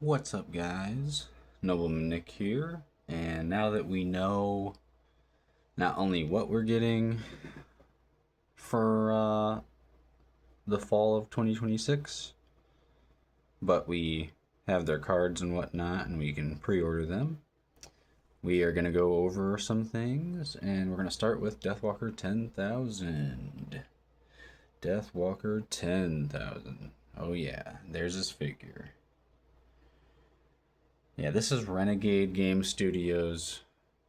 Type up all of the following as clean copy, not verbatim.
What's up, guys? Nobleman Nick here, and now that we know not only what we're getting for the fall of 2026, but we have their cards and whatnot, and we can pre-order them. We are going to go over some things, and we're going to start with Deathwalker 10,000. Deathwalker 10,000. Oh yeah, there's his figure. Yeah, this is Renegade Game Studios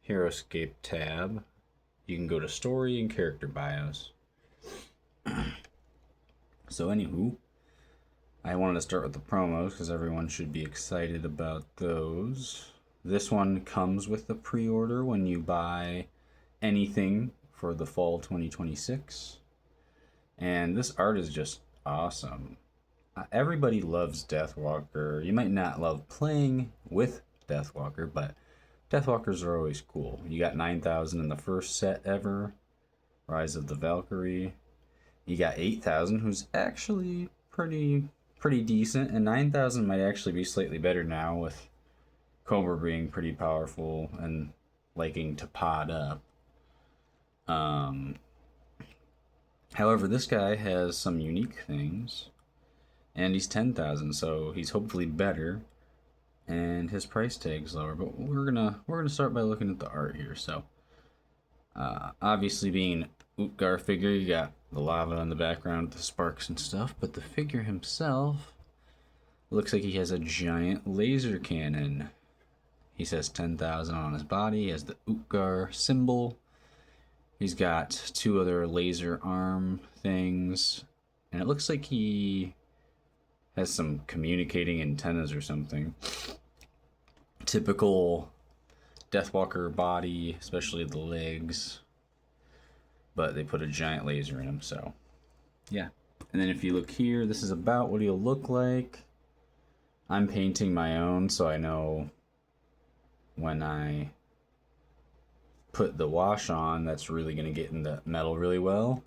Heroscape tab. You can go to story and character bios. So anywho, I wanted to start with the promos because everyone should be excited about those. This one comes with the pre-order when you buy anything for the fall 2026. And this art is just awesome. Everybody loves Deathwalker. You might not love playing with Deathwalker, but Deathwalkers are always cool. You got 9,000 in the first set ever, Rise of the Valkyrie. You got 8,000, who's actually pretty decent, and 9,000 might actually be slightly better now with Cobra being pretty powerful and liking to pod up. However, this guy has some unique things. And he's 10,000, so he's hopefully better, and his price tag's lower. But we're gonna start by looking at the art here. So, obviously, being an Utgar figure, you got the lava in the background, the sparks and stuff. But the figure himself looks like he has a giant laser cannon. He says 10,000 on his body. He has the Utgar symbol. He's got two other laser arm things, and it looks like he has some communicating antennas or something. Typical Deathwalker body, especially the legs. But they put a giant laser in him, so yeah. And then if you look here, this is about what he'll look like. I'm painting my own, so I know when I put the wash on, that's really going to get in the metal really well.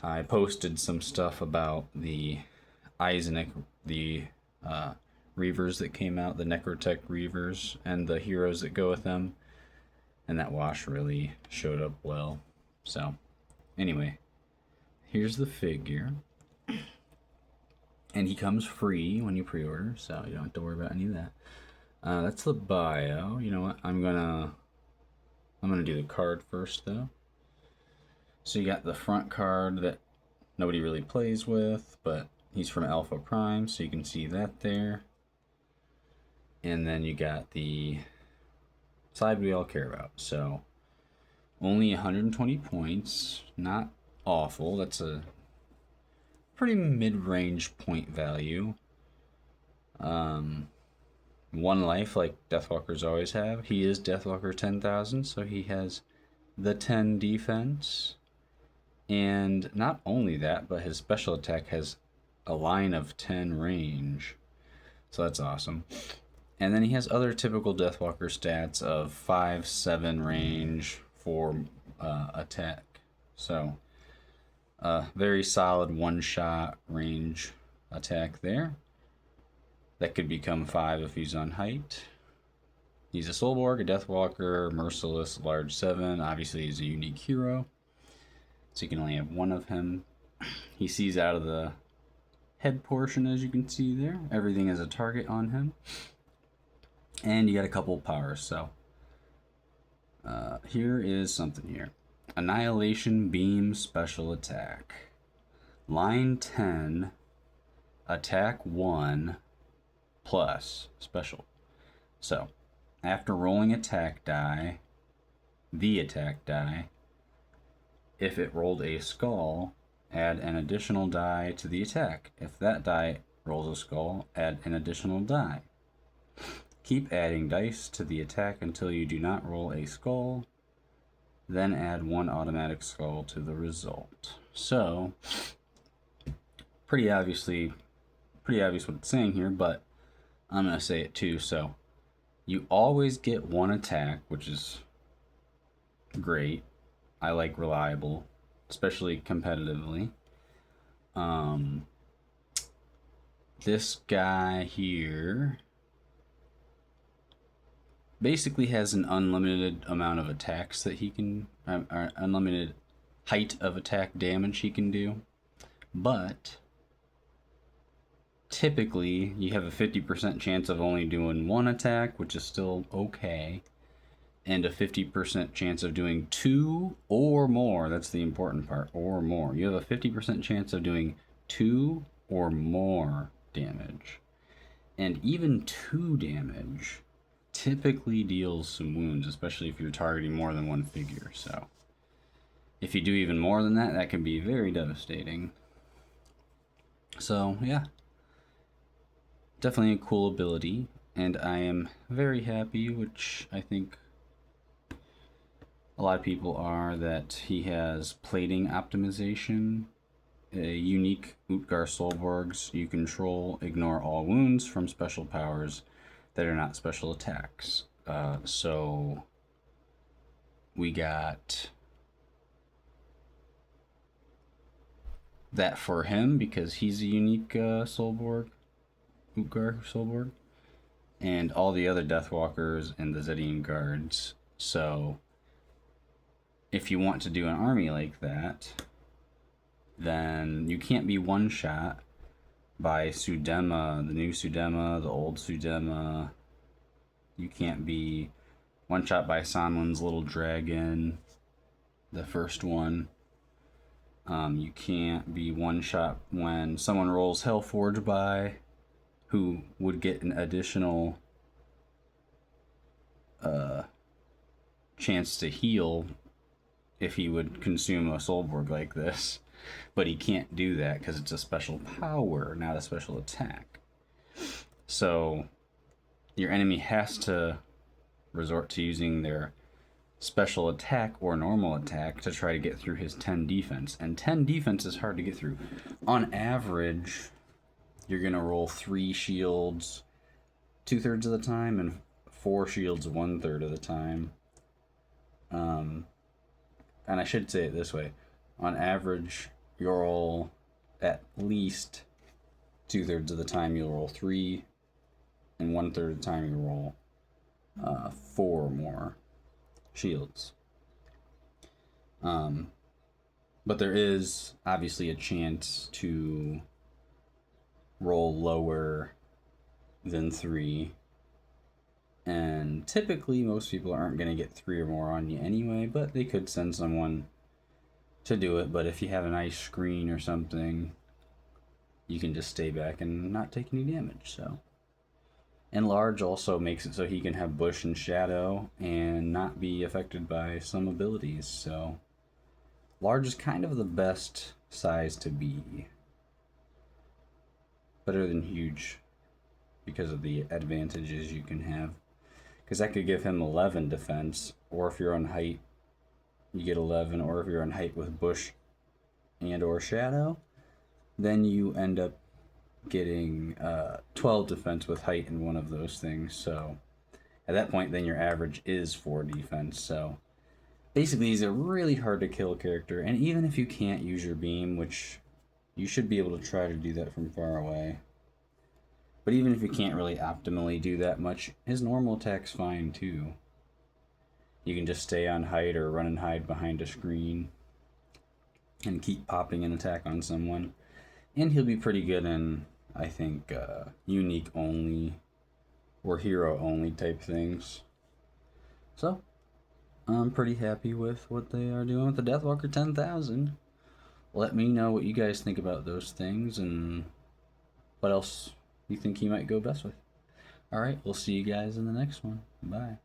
I posted some stuff about the Eisenach, the Reavers that came out, the Necrotech Reavers, and the heroes that go with them. And that wash really showed up well. So, anyway, here's the figure. And he comes free when you pre-order, so you don't have to worry about any of that. That's the bio. You know what? I'm gonna do the card first, though. So you got the front card that nobody really plays with, but he's from Alpha Prime, so you can see that there. And then you got the side we all care about. So only 120 points, not awful. That's a pretty mid-range point value. One life like Deathwalkers always have. He is Deathwalker 10,000, so he has the 10 defense. And not only that, but his special attack has a line of 10 range. So that's awesome. And then he has other typical Deathwalker stats of 5, 7 range, 4 attack. So, very solid one-shot range attack there. That could become 5 if he's on height. He's a Soulborg, a Deathwalker, Merciless, large 7. Obviously, he's a unique hero, so you can only have one of him. He sees out of the head portion, as you can see there. Everything is a target on him. And you got a couple powers, so here is something here. Annihilation Beam Special Attack. Line 10, Attack 1, plus Special. So, after rolling attack die, the attack die, if it rolled a skull, add an additional die to the attack. If that die rolls a skull, add an additional die. Keep adding dice to the attack until you do not roll a skull, then add one automatic skull to the result. So, pretty obvious what it's saying here, but I'm going to say it too. So, you always get one attack, which is great. I like reliable, especially competitively. This guy here basically has an unlimited amount of attacks that he can, unlimited height of attack damage he can do. But typically, you have a 50% chance of only doing one attack, which is still okay, and a 50% chance of doing two or more. That's the important part, or more. You have a 50% chance of doing two or more damage. And even 2 damage typically deals some wounds, especially if you're targeting more than one figure. So if you do even more than that, that can be very devastating. So yeah, definitely a cool ability, and I am very happy, which I think a lot of people are, that he has plating optimization. Unique Utgar Solborgs you control ignore all wounds from special powers that are not special attacks. So we got that for him because he's a unique Solborg, Utgar Solborg, and all the other Deathwalkers and the Zedian Guards. So if you want to do an army like that, then you can't be one shot by Sudema, the new Sudema, the old Sudema. You can't be one shot by Sonlin's Little Dragon, the first one. You can't be one shot when someone rolls Hellforge by, who would get an additional chance to heal if he would consume a Soulborg like this. But he can't do that because it's a special power, not a special attack. So your enemy has to resort to using their special attack or normal attack to try to get through his 10 defense. And 10 defense is hard to get through. On average, you're going to roll 3 shields 2/3 of the time and 4 shields 1/3 of the time. And I should say it this way. On average, you'll roll at least 2/3 of the time you'll roll 3, and 1/3 of the time you'll roll 4 or more shields. But there is obviously a chance to roll lower than 3. And typically most people aren't going to get 3 or more on you anyway, but they could send someone to do it. But if you have a nice screen or something, you can just stay back and not take any damage. So, and large also makes it so he can have bush and shadow and not be affected by some abilities. So large is kind of the best size to be, better than huge because of the advantages you can have. Because that could give him 11 defense, or if you're on height, you get 11, or if you're on height with bush and or shadow, then you end up getting 12 defense with height in one of those things. So at that point, then your average is 4 defense. So basically, he's a really hard to kill character, and even if you can't use your beam, which you should be able to try to do that from far away, but even if you can't really optimally do that much, his normal attack's fine too. You can just stay on height or run and hide behind a screen and keep popping an attack on someone. And he'll be pretty good in, I think, unique only or hero only type things. So, I'm pretty happy with what they are doing with the Deathwalker 10,000. Let me know what you guys think about those things and what else you think he might go best with. Alright, we'll see you guys in the next one. Bye.